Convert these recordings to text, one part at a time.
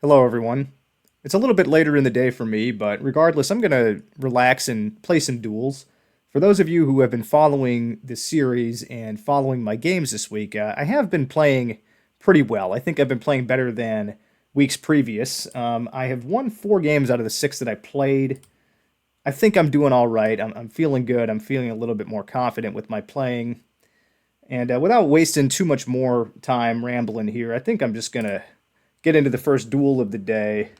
Hello, everyone. It's a little bit later in the day for me, but regardless, I'm going to relax and play some duels. For those of you who have been following this series and following my games this week, I have been playing pretty well. I think I've been playing better than weeks previous. I have won 4 games out of the 6 that I played. I think I'm doing all right. I'm feeling good. I'm feeling a little bit more confident with my playing. And without wasting too much more time rambling here, I think I'm just going to get into the first duel of the day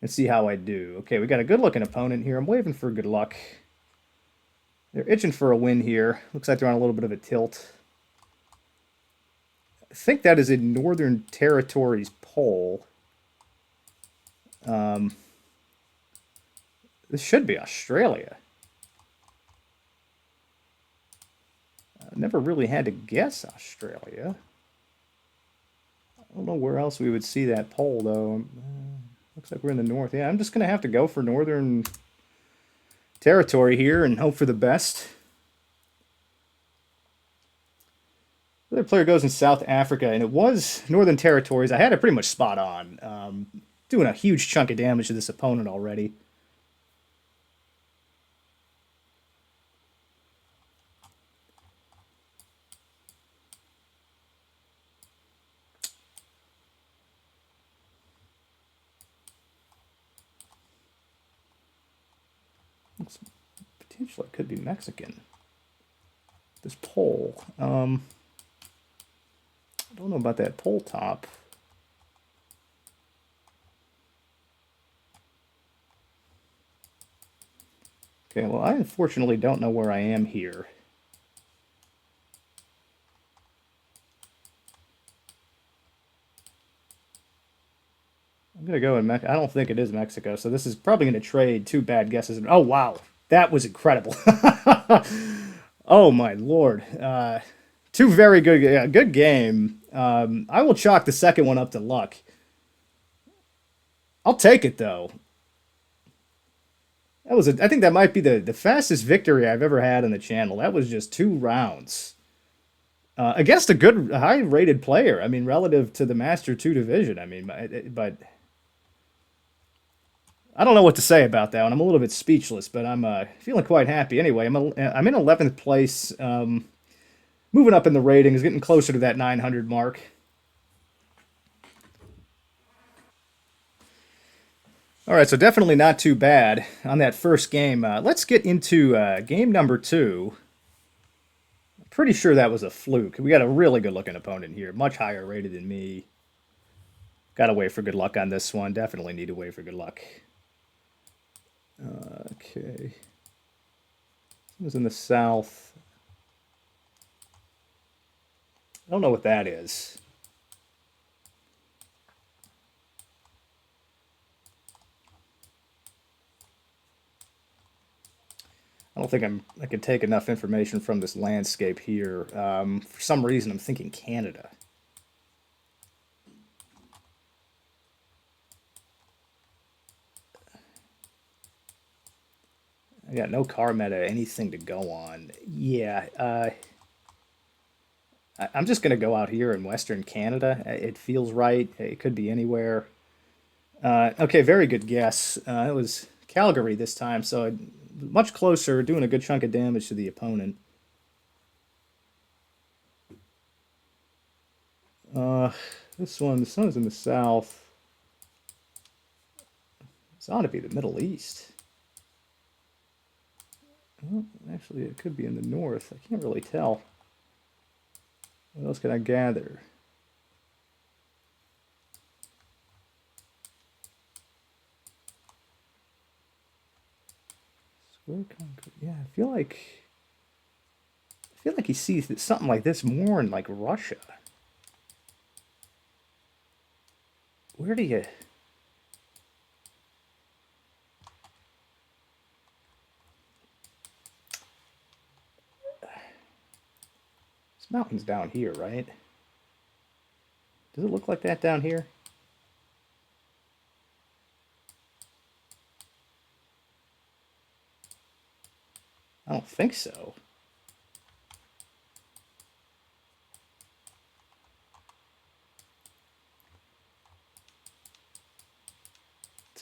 and see how I do. Okay, we got a good looking opponent here. I'm waving for good luck. They're itching for a win here. Looks like they're on a little bit of a tilt. I think that is a Northern Territories poll. Um, this should be Australia. I never really had to guess Australia. I don't know where else we would see that poll, though. Looks like we're in the north. Yeah, I'm just going to have to go for Northern Territory here and hope for the best. The other player goes in South Africa, and it was Northern Territories. I had it pretty much spot on. Doing a huge chunk of damage to this opponent already. Looks, potentially it could be Mexican. This pole. I don't know about that pole top. Okay, well, I unfortunately don't know where I am here. I'm going to go in Mexico. I don't think it is Mexico, so this is probably going to trade 2 bad guesses. Oh, wow. That was incredible. Oh, my lord. Two very good, good game. I will chalk the second one up to luck. I'll take it, though. I think that might be the fastest victory I've ever had on the channel. That was just 2 rounds. Against a good, high-rated player. I mean, relative to the Master 2 division. I mean, but I don't know what to say about that one. I'm a little bit speechless, but I'm feeling quite happy. Anyway, I'm in 11th place, moving up in the ratings, getting closer to that 900 mark. All right, so definitely not too bad on that first game. Let's get into game number 2. Pretty sure that was a fluke. We got a really good looking opponent here, much higher rated than me. Got to wait for good luck on this one. Definitely need to wait for good luck. Okay. It was in the south. I don't know what that is. I don't think I can take enough information from this landscape here. For some reason, I'm thinking Canada. I got no car meta, anything to go on. Yeah, I'm just going to go out here in Western Canada. It feels right. It could be anywhere. Okay, very good guess. It was Calgary this time, so much closer, doing a good chunk of damage to the opponent. Uh, this one, the sun is in the south. It's ought to be the Middle East. Well, actually, it could be in the north. I can't really tell. What else can I gather? Square concrete. Yeah, I feel like you see something like this more in like Russia. Where do you? This mountain's down here, right? Does it look like that down here? I don't think so.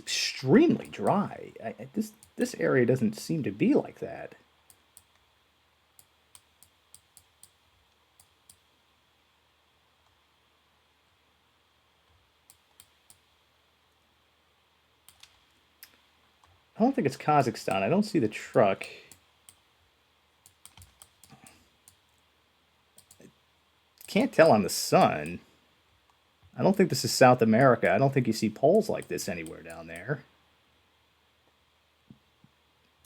extremely dry. This area doesn't seem to be like that. I don't think it's Kazakhstan. I don't see the truck. Can't tell on the sun. I don't think this is South America. I don't think you see poles like this anywhere down there.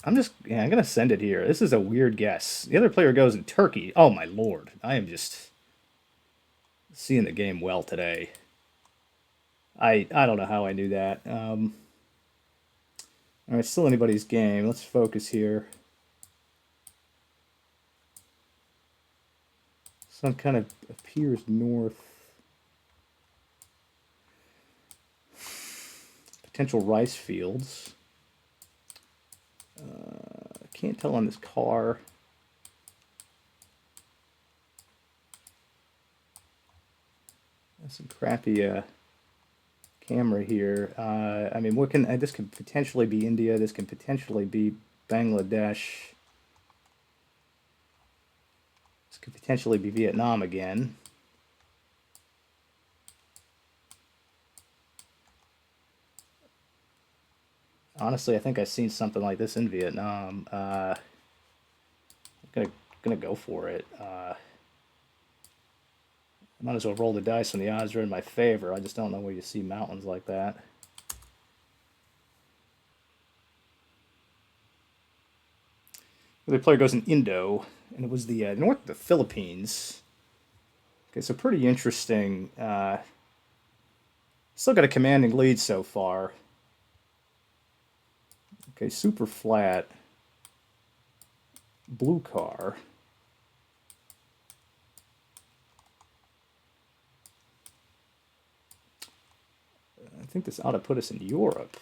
I'm gonna send it here. This is a weird guess. The other player goes in Turkey. Oh my lord. I am just seeing the game well today. I don't know how I knew that. All right, still anybody's game. Let's focus here. Sun kind of appears north. Potential rice fields. Can't tell on this car. That's some crappy camera here. I mean, what can this could potentially be India. This can potentially be Bangladesh. This could potentially be Vietnam again. Honestly, I think I've seen something like this in Vietnam. I'm gonna go for it. Might as well roll the dice when the odds are in my favor. I just don't know where you see mountains like that. The player goes in Indo, and it was the north of the Philippines. Okay, so pretty interesting. Still got a commanding lead so far. Okay, super flat. Blue car. I think this ought to put us in Europe.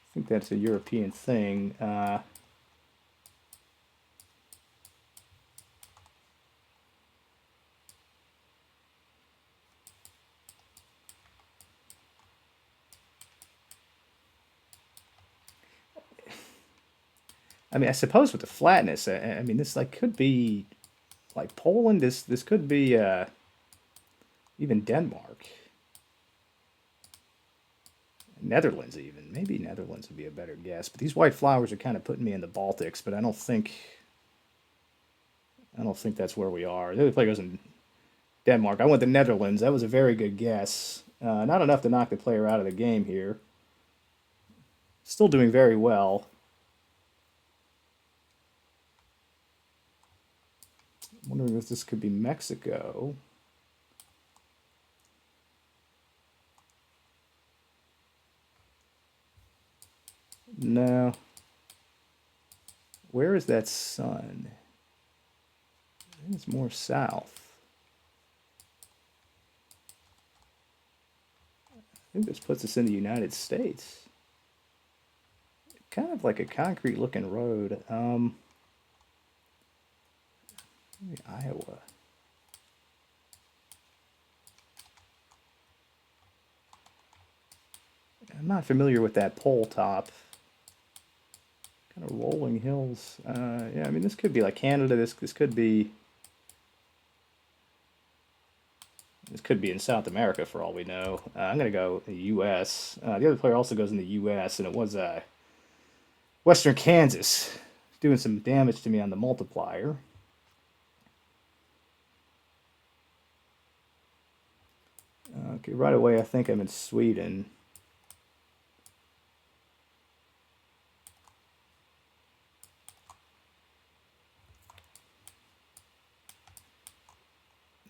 I think that's a European thing. I mean, I suppose with the flatness, I mean, this like could be like Poland. This could be even Denmark, Netherlands even. Maybe Netherlands would be a better guess. But these white flowers are kind of putting me in the Baltics. But I don't think that's where we are. The other player goes in Denmark. I went the Netherlands. That was a very good guess. Not enough to knock the player out of the game here. Still doing very well. Wondering if this could be Mexico. No. Where is that sun? I think it's more south. I think this puts us in the United States. Kind of like a concrete looking road. Maybe Iowa. I'm not familiar with that pole top. Kind of rolling hills. Yeah, I mean, this could be like Canada. This could be. This could be in South America for all we know. I'm going to go the U.S. The other player also goes in the U.S., and it was Western Kansas, doing some damage to me on the multiplier. Okay, right away I think I'm in Sweden.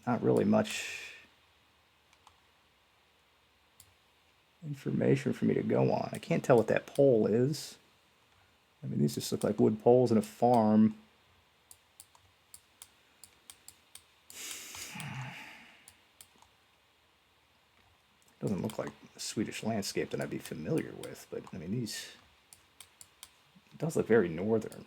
Not really much information for me to go on. I can't tell what that pole is. I mean, these just look like wood poles in a farm. Doesn't look like a Swedish landscape that I'd be familiar with, but I mean, these, it does look very northern.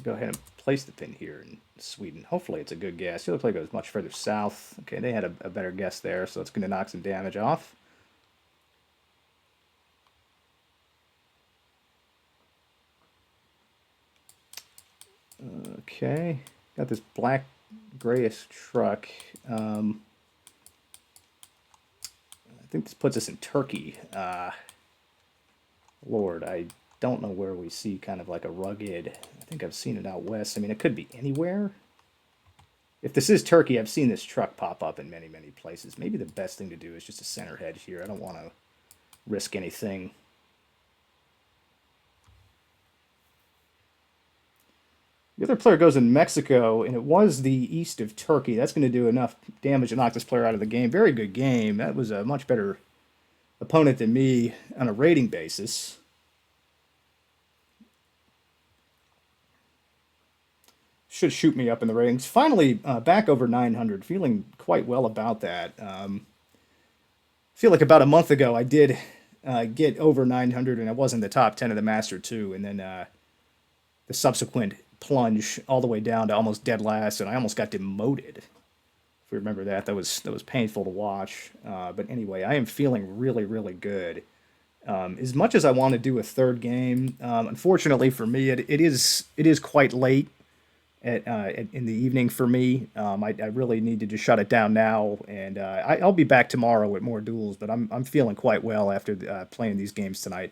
Go ahead and place the pin here in Sweden. Hopefully it's a good guess. The other player goes much further south. Okay, they had a better guess there, so it's going to knock some damage off. Okay, got this black grayish truck. I think this puts us in Turkey. Lord, I don't know where we see kind of like a rugged. I think I've seen it out west. I mean, it could be anywhere. If this is Turkey, I've seen this truck pop up in many, many places. Maybe the best thing to do is just a center hedge here. I don't want to risk anything. The other player goes in Mexico, and it was the east of Turkey. That's going to do enough damage to knock this player out of the game. Very good game. That was a much better opponent than me on a rating basis. Should shoot me up in the ratings. Finally, back over 900. Feeling quite well about that. Feel like about a month ago I did get over 900, and I was in the top 10 of the Master 2, and then the subsequent plunge all the way down to almost dead last, and I almost got demoted. If you remember that, that was painful to watch. But anyway, I am feeling really, really good. As much as I want to do a third game, unfortunately for me, it is quite late in the evening for me. I really need to just shut it down now, and I'll be back tomorrow with more duels. But I'm feeling quite well after playing these games tonight.